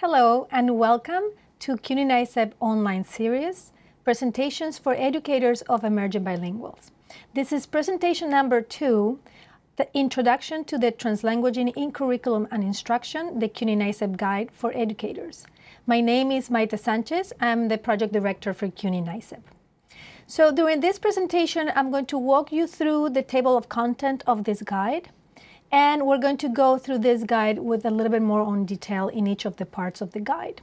Hello and welcome to CUNY-NYSIEB online series, Presentations for Educators of Emergent Bilinguals. This is presentation number 2, the Introduction to the Translanguaging in Curriculum and Instruction, the CUNY-NYSIEB Guide for Educators. My name is Maite Sanchez. I'm the Project Director for CUNY-NYSIEB. So during this presentation, I'm going to walk you through the table of content of this guide. And we're going to go through this guide with a little bit more on detail in each of the parts of the guide.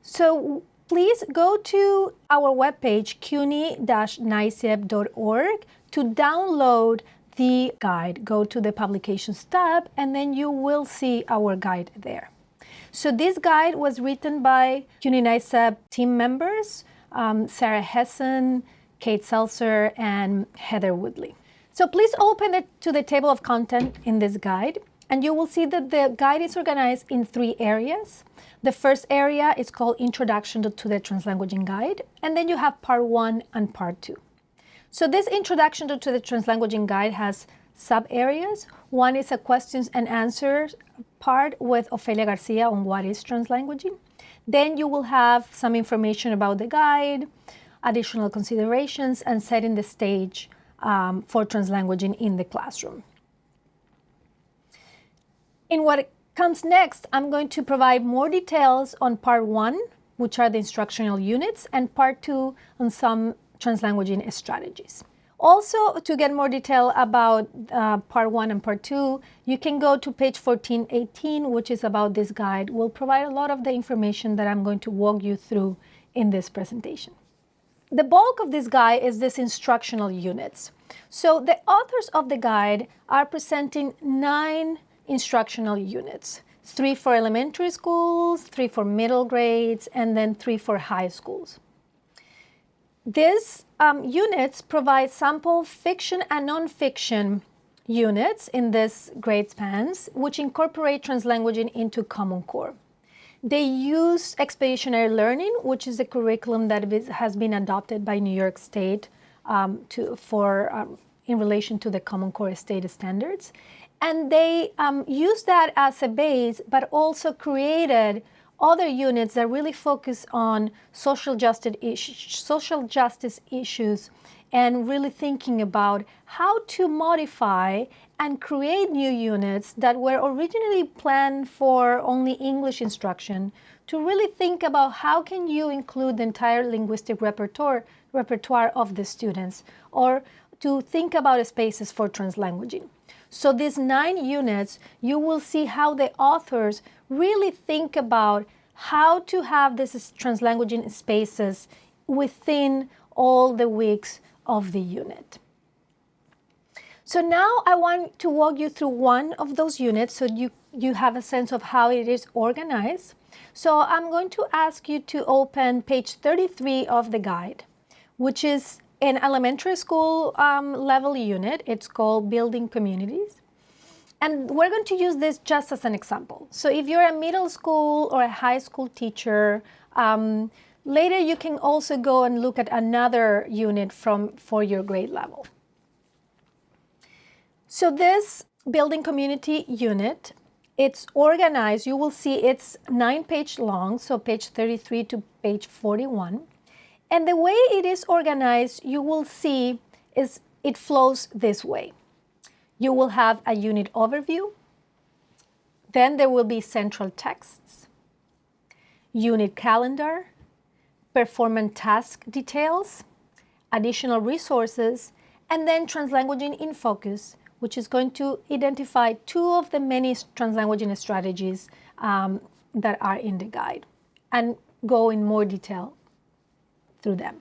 So please go to our webpage, CUNY-NYSIEB.org, to download the guide. Go to the Publications tab, and then you will see our guide there. So this guide was written by CUNY-NYSIEB team members, Sarah Hesson, Kate Seltzer, and Heather Woodley. So please open it to the table of content in this guide, and you will see that the guide is organized in 3 areas. The first area is called Introduction to the Translanguaging Guide, and then you have Part 1 and Part 2. So this Introduction to the Translanguaging Guide has sub-areas. One is a questions and answers part with Ofelia Garcia on what is translanguaging. Then you will have some information about the guide, additional considerations, and setting the stage for translanguaging in the classroom. In what comes next, I'm going to provide more details on Part 1, which are the instructional units, and Part 2 on some translanguaging strategies. Also, to get more detail about Part 1 and Part 2, you can go to page 1418, which is about this guide. We'll provide a lot of the information that I'm going to walk you through in this presentation. The bulk of this guide is this instructional units. So the authors of the guide are presenting 9 instructional units, 3 for elementary schools, 3 for middle grades, and then 3 for high schools. These units provide sample fiction and nonfiction units in this grade spans, which incorporate translanguaging into Common Core. They use expeditionary learning, which is a curriculum that has been adopted by New York State in relation to the Common Core state standards. And they use that as a base, but also created other units that really focus on social justice issues and really thinking about how to modify and create new units that were originally planned for only English instruction, to really think about how can you include the entire linguistic repertoire of the students, or to think about spaces for translanguaging. So these 9 units, you will see how the authors really think about how to have these translanguaging spaces within all the weeks of the unit. So now I want to walk you through one of those units so you have a sense of how it is organized. So I'm going to ask you to open page 33 of the guide, which is an elementary school level unit. It's called Building Communities. And we're going to use this just as an example. So if you're a middle school or a high school teacher, later you can also go and look at another unit for your grade level. So this Building Community unit, it's organized. You will see it's 9-page long, so page 33 to page 41. And the way it is organized, you will see is it flows this way. You will have a unit overview. Then there will be central texts, unit calendar, performance task details, additional resources, and then translanguaging in focus, which is going to identify 2 of the many translanguaging strategies that are in the guide and go in more detail through them.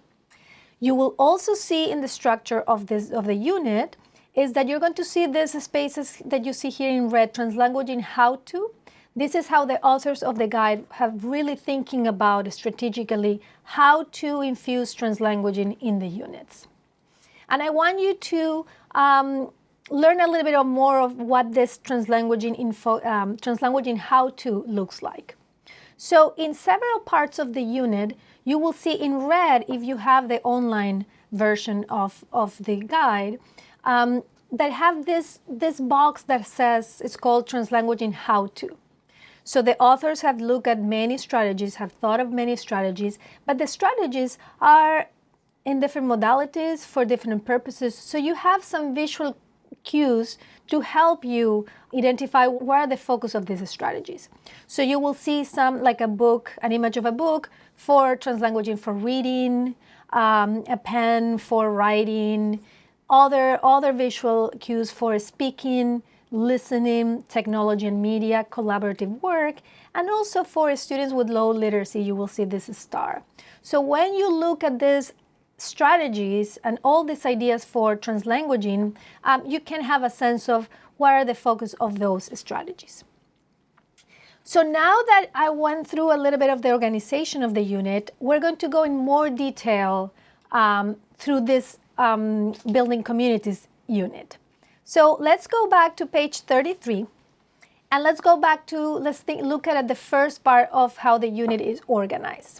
You will also see in the structure of the unit is that you're going to see these spaces that you see here in red, Translanguaging How-to. This is how the authors of the guide have really thinking about strategically how to infuse translanguaging in the units. And I want you to learn a little bit more of what this Translanguaging How-to looks like. So in several parts of the unit, you will see in red, if you have the online version of the guide, that have this box that says, it's called Translanguaging How-to. So the authors have looked at many strategies, have thought of many strategies, but the strategies are in different modalities for different purposes. So you have some visual cues to help you identify where the focus of these strategies. So you will see some, like a book, an image of a book for translanguaging for reading, a pen for writing, other visual cues for speaking, listening, technology and media, collaborative work, and also for students with low literacy, you will see this star. So when you look at these strategies and all these ideas for translanguaging, you can have a sense of what are the focus of those strategies. So now that I went through a little bit of the organization of the unit, we're going to go in more detail through this building communities unit. So let's go back to page 33, and let's go back to, look at the first part of how the unit is organized.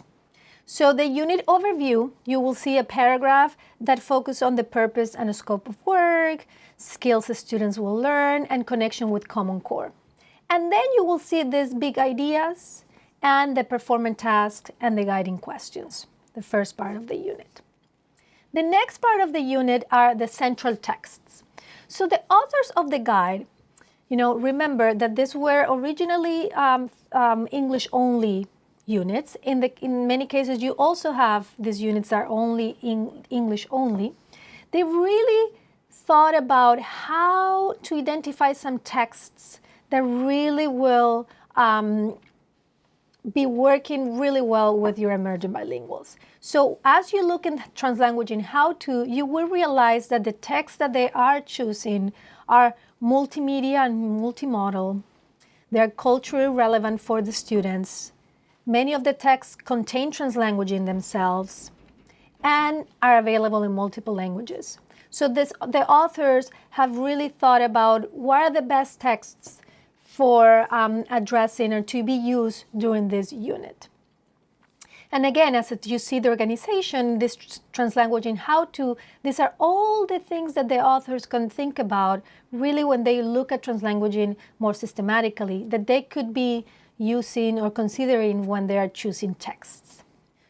So the unit overview, you will see a paragraph that focuses on the purpose and scope of work, skills the students will learn, and connection with Common Core. And then you will see these big ideas and the performance tasks and the guiding questions, the first part of the unit. The next part of the unit are the central texts. So the authors of the guide, remember that these were originally English-only units. In many cases, you also have these units that are only English only. They really thought about how to identify some texts that really will be working really well with your emerging bilinguals. So as you look in Translanguaging How-to, you will realize that the texts that they are choosing are multimedia and multimodal. They're culturally relevant for the students. Many of the texts contain translanguaging themselves and are available in multiple languages. So the authors have really thought about what are the best texts for addressing or to be used during this unit. And again, as you see the organization, this Translanguaging How-to, these are all the things that the authors can think about really when they look at translanguaging more systematically, that they could be using or considering when they are choosing texts.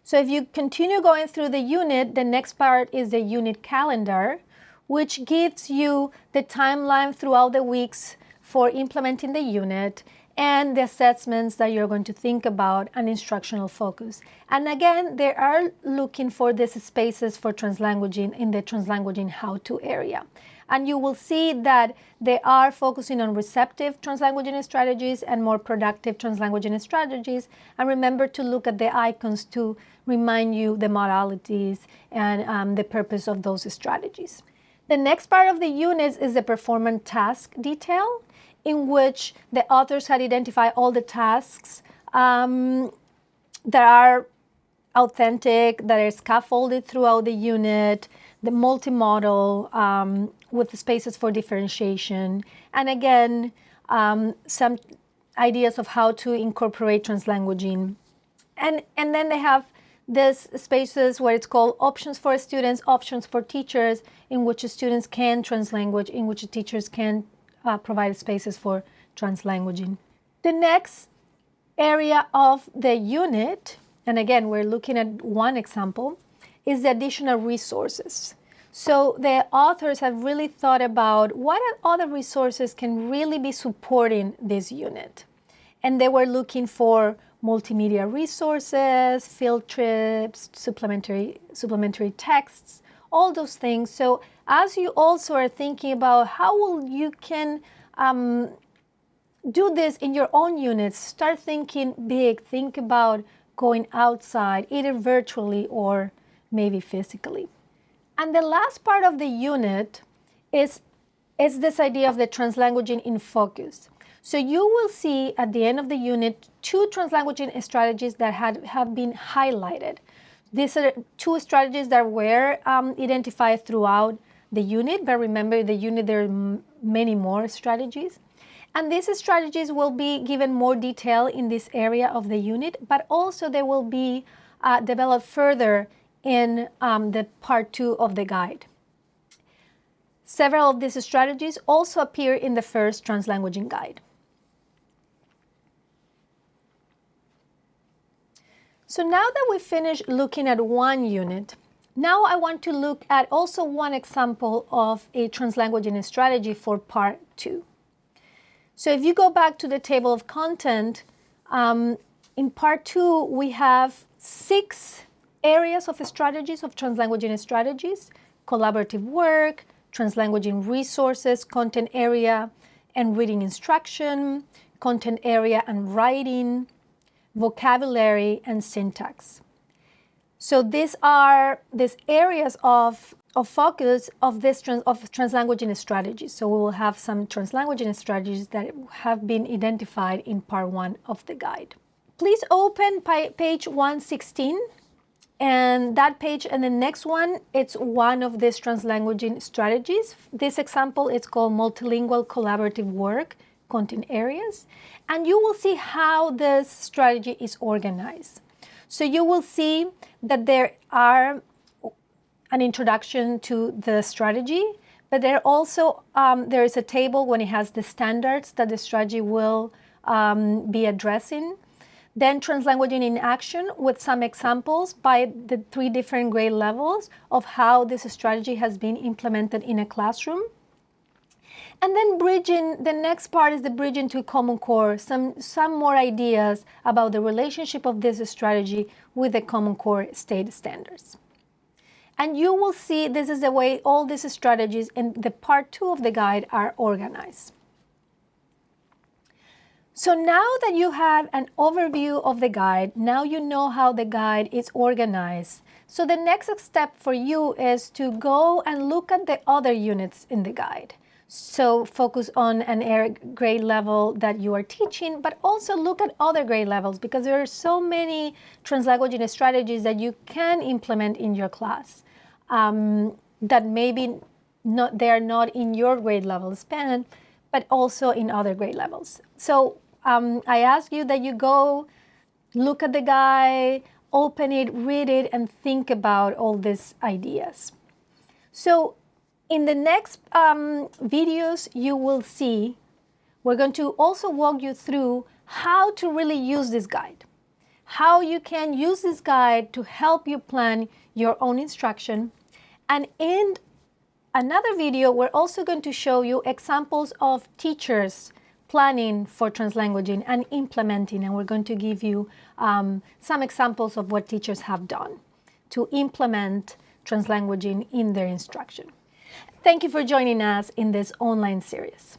So if you continue going through the unit, the next part is the unit calendar, which gives you the timeline throughout the weeks for implementing the unit and the assessments that you're going to think about, an instructional focus. And again, they are looking for these spaces for translanguaging in the Translanguaging How-to area. And you will see that they are focusing on receptive translanguaging strategies and more productive translanguaging strategies. And remember to look at the icons to remind you the modalities and the purpose of those strategies. The next part of the unit is the performance task detail, in which the authors had identified all the tasks that are authentic, that are scaffolded throughout the unit, the multimodal with the spaces for differentiation, and again, some ideas of how to incorporate translanguaging. And then they have these spaces where it's called options for students, options for teachers, in which students can translanguage, in which teachers can provide spaces for translanguaging. The next area of the unit, and again, we're looking at one example, is the additional resources. So the authors have really thought about what other resources can really be supporting this unit. And they were looking for multimedia resources, field trips, supplementary texts, all those things. So as you also are thinking about how you can do this in your own units, start thinking big, think about going outside, either virtually or maybe physically. And the last part of the unit is this idea of the translanguaging in focus. So you will see at the end of the unit 2 translanguaging strategies that have been highlighted. These are 2 strategies that were identified throughout the unit, but remember the unit, there are many more strategies. And these strategies will be given more detail in this area of the unit, but also they will be developed further in the part 2 of the guide. Several of these strategies also appear in the first Translanguaging guide. So now that we finished looking at one unit, now I want to look at also one example of a translanguaging strategy for part 2. So if you go back to the table of content, in part 2, we have 6 areas of strategies, of translanguaging strategies: collaborative work, translanguaging resources, content area and reading instruction, content area and writing, vocabulary, and syntax. So these are these areas of focus of translanguaging strategies. So we will have some translanguaging strategies that have been identified in part 1 of the guide. Please open page 116, and that page and the next one, it's one of these translanguaging strategies. This example is called Multilingual Collaborative Work, Content Areas, and you will see how this strategy is organized. So you will see that there are an introduction to the strategy, but there also there is a table when it has the standards that the strategy will be addressing. Then translanguaging in action with some examples by the 3 different grade levels of how this strategy has been implemented in a classroom. And then bridging, the next part is the bridging to Common Core, some more ideas about the relationship of this strategy with the Common Core state standards. And you will see this is the way all these strategies in the part 2 of the guide are organized. So now that you have an overview of the guide, now you know how the guide is organized. So the next step for you is to go and look at the other units in the guide. So focus on an grade level that you are teaching, but also look at other grade levels, because there are so many translanguaging strategies that you can implement in your class that maybe they are not in your grade level span, but also in other grade levels. So I ask you that you go look at the guide, open it, read it, and think about all these ideas. So in the next videos, you will see, we're going to also walk you through how to really use this guide, how you can use this guide to help you plan your own instruction. And in another video, we're also going to show you examples of teachers planning for translanguaging and implementing, and we're going to give you some examples of what teachers have done to implement translanguaging in their instruction. Thank you for joining us in this online series.